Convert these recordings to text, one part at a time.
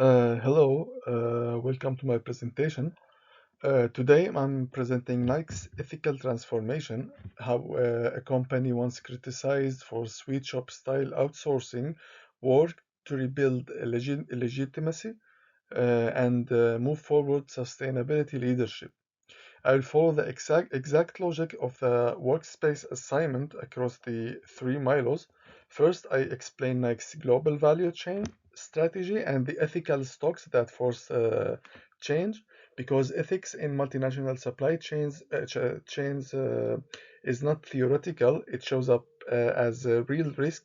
Hello, welcome to my presentation. Today I'm presenting Nike's ethical transformation, how a company once criticized for sweatshop style outsourcing worked to rebuild legitimacy and move forward sustainability leadership. I will follow the exact logic of the workspace assignment across the three milos. First, I explain Nike's global value chain strategy and the ethical stocks that force change, because ethics in multinational supply chains is not theoretical. It shows up as a real risk,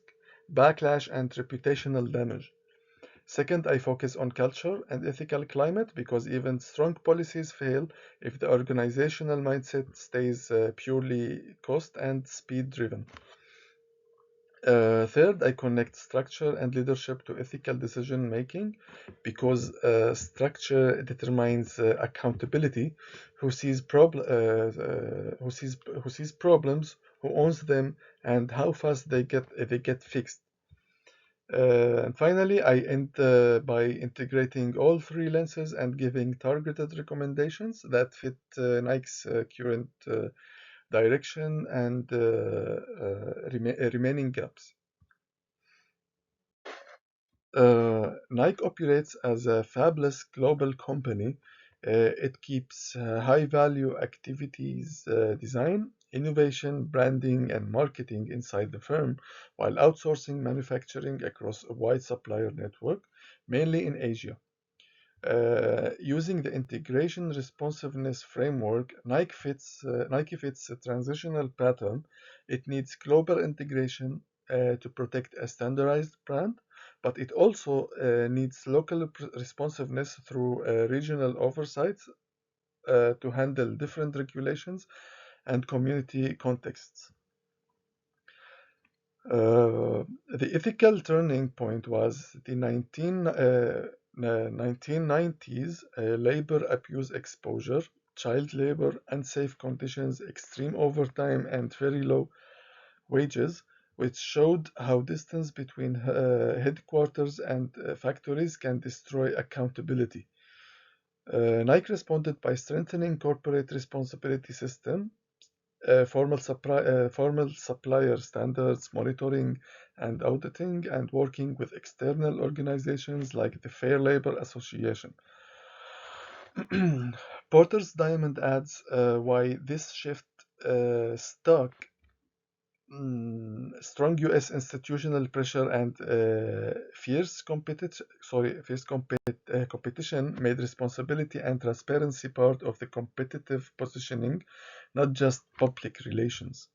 backlash, and reputational damage. Second, I focus on culture and ethical climate because even strong policies fail if the organizational mindset stays purely cost and speed driven. Third, I connect structure and leadership to ethical decision making because structure determines accountability. Who sees who sees problems, who owns them, and how fast they get fixed. And finally, I end by integrating all three lenses and giving targeted recommendations that fit Nike's current direction and remaining gaps. Nike operates as a fabless global company. It keeps high value activities, design, innovation, branding, and marketing inside the firm while outsourcing manufacturing across a wide supplier network, mainly in Asia. Using the integration responsiveness framework, Nike fits a transitional pattern. It needs global integration to protect a standardized brand, but it also needs local responsiveness through regional oversights to handle different regulations and community contexts. The ethical turning point was the 1990s, labor abuse exposure, child labor, unsafe conditions, extreme overtime, and very low wages, which showed how distance between headquarters and factories can destroy accountability. Nike responded by strengthening corporate responsibility system, formal supplier standards, monitoring and auditing, and working with external organizations like the Fair Labor Association. Porter's Diamond adds why this shift stuck. Strong U.S. institutional pressure and fierce competition made responsibility and transparency part of the competitive positioning, not just public relations.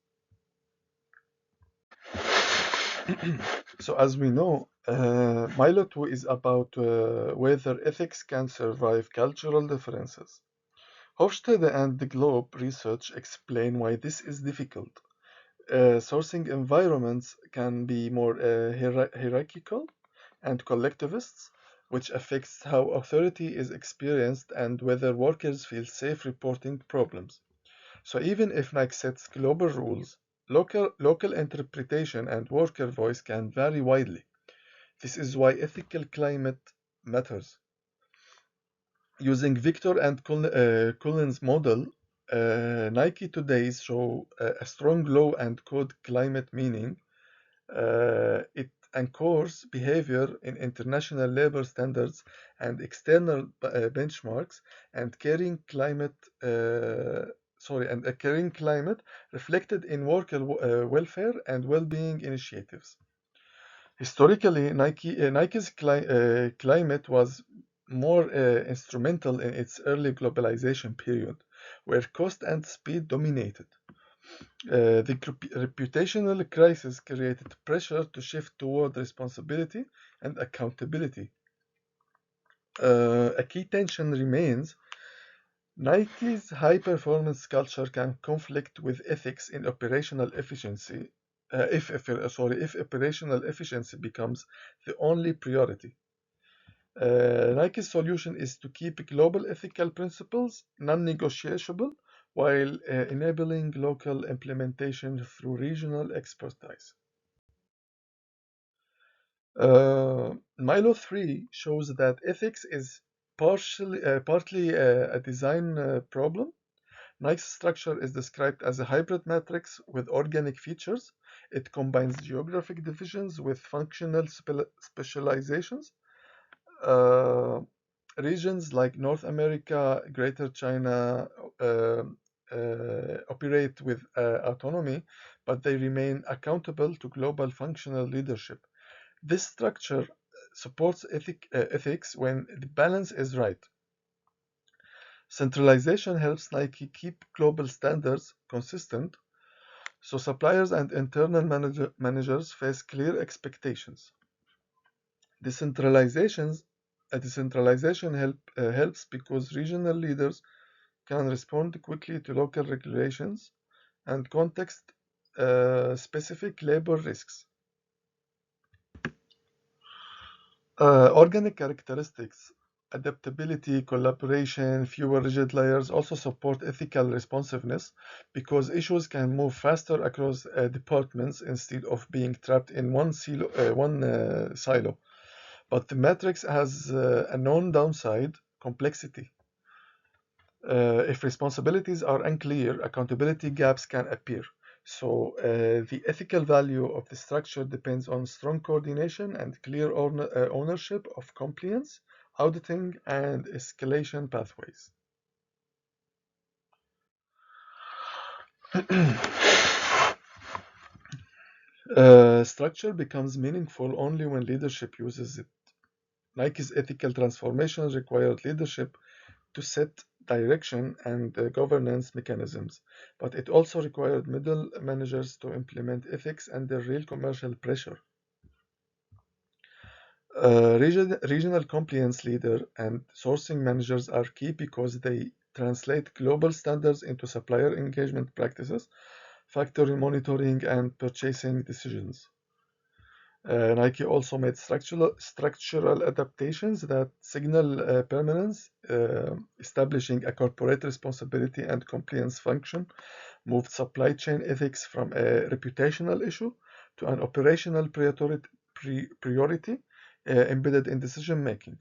So, as we know, Milo 2 is about whether ethics can survive cultural differences. Hofstede and the Globe research explain why this is difficult. Sourcing environments can be more hierarchical and collectivists, which affects how authority is experienced and whether workers feel safe reporting problems. So even if Nike sets global rules, local interpretation and worker voice can vary widely. This is why ethical climate matters. Using Victor and Cullen's model, Nike today show a strong law and code climate meaning. It anchors behavior in international labor standards and external benchmarks, and a caring climate reflected in worker welfare and well-being initiatives. Historically, Nike's climate was more instrumental in its early globalization period, where cost and speed dominated. The reputational crisis created pressure to shift toward responsibility and accountability. A key tension remains. Nike's high performance culture can conflict with ethics in operational efficiency. If operational efficiency becomes the only priority. Nike's solution is to keep global ethical principles non-negotiable while enabling local implementation through regional expertise. Milo 3 shows that ethics is partly a design problem. Nike's structure is described as a hybrid matrix with organic features. It combines geographic divisions with functional specializations. Uh, Regions like North America, Greater China uh, operate with autonomy, but they remain accountable to global functional leadership. This structure supports ethics when the balance is right. Centralization helps Nike keep global standards consistent, so suppliers and internal managers face clear expectations. Decentralizations, Decentralization helps because regional leaders can respond quickly to local regulations and context specific labor risks. Organic characteristics, adaptability, collaboration, fewer rigid layers also support ethical responsiveness because issues can move faster across departments instead of being trapped in one silo. But the matrix has a known downside, complexity. If responsibilities are unclear, accountability gaps can appear. So, the ethical value of the structure depends on strong coordination and clear ownership of compliance, auditing, and escalation pathways. Structure becomes meaningful only when leadership uses it. Nike's ethical transformation required leadership to set direction and governance mechanisms, but it also required middle managers to implement ethics under real commercial pressure. Regional compliance leader and sourcing managers are key because they translate global standards into supplier engagement practices, factory monitoring, and purchasing decisions. Nike also made structural adaptations that signal permanence, establishing a corporate responsibility and compliance function, moved supply chain ethics from a reputational issue to an operational priority embedded in decision making.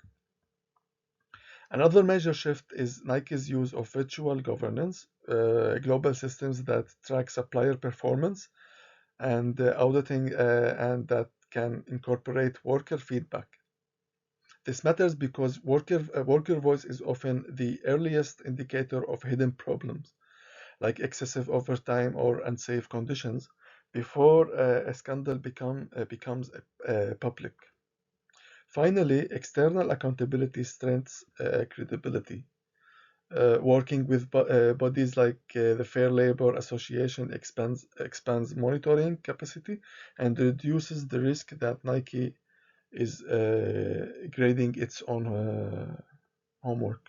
Another major shift is Nike's use of virtual governance, global systems that track supplier performance and auditing and that can incorporate worker feedback. This matters because worker voice is often the earliest indicator of hidden problems, like excessive overtime or unsafe conditions, before a scandal becomes public. Finally, external accountability strengthens credibility. Working with bodies like the Fair Labor Association expands monitoring capacity and reduces the risk that Nike is grading its own homework.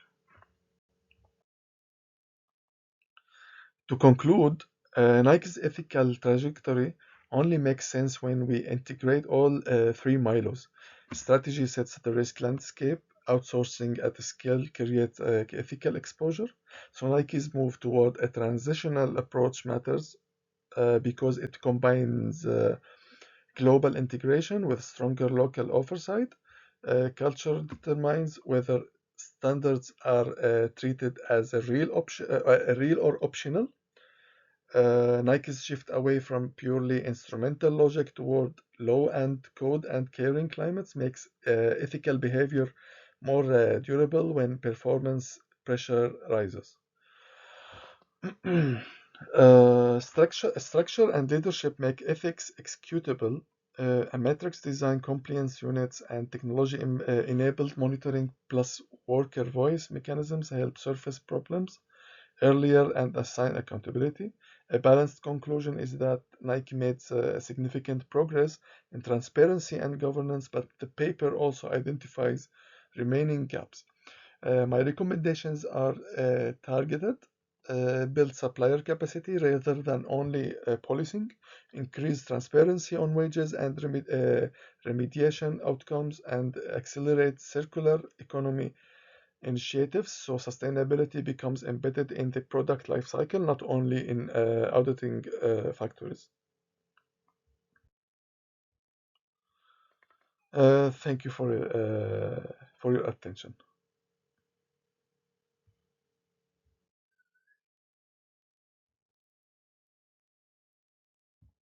To conclude, Nike's ethical trajectory only makes sense when we integrate all three Milos. Strategy sets the risk landscape, outsourcing at scale creates ethical exposure. So Nike's move toward a transitional approach matters because it combines global integration with stronger local oversight. Culture determines whether standards are treated as a real or optional. Nike's shift away from purely instrumental logic toward law and code and caring climates makes ethical behavior more durable when performance pressure rises. Structure and leadership make ethics executable. A matrix design compliance units and technology enabled monitoring plus worker voice mechanisms help surface problems earlier and assign accountability. A balanced conclusion is that Nike made significant progress in transparency and governance, but the paper also identifies remaining gaps. My recommendations are targeted, build supplier capacity rather than only policing, increase transparency on wages and remediation outcomes, and accelerate circular economy initiatives so sustainability becomes embedded in the product lifecycle, not only in auditing factories. Thank you for your attention.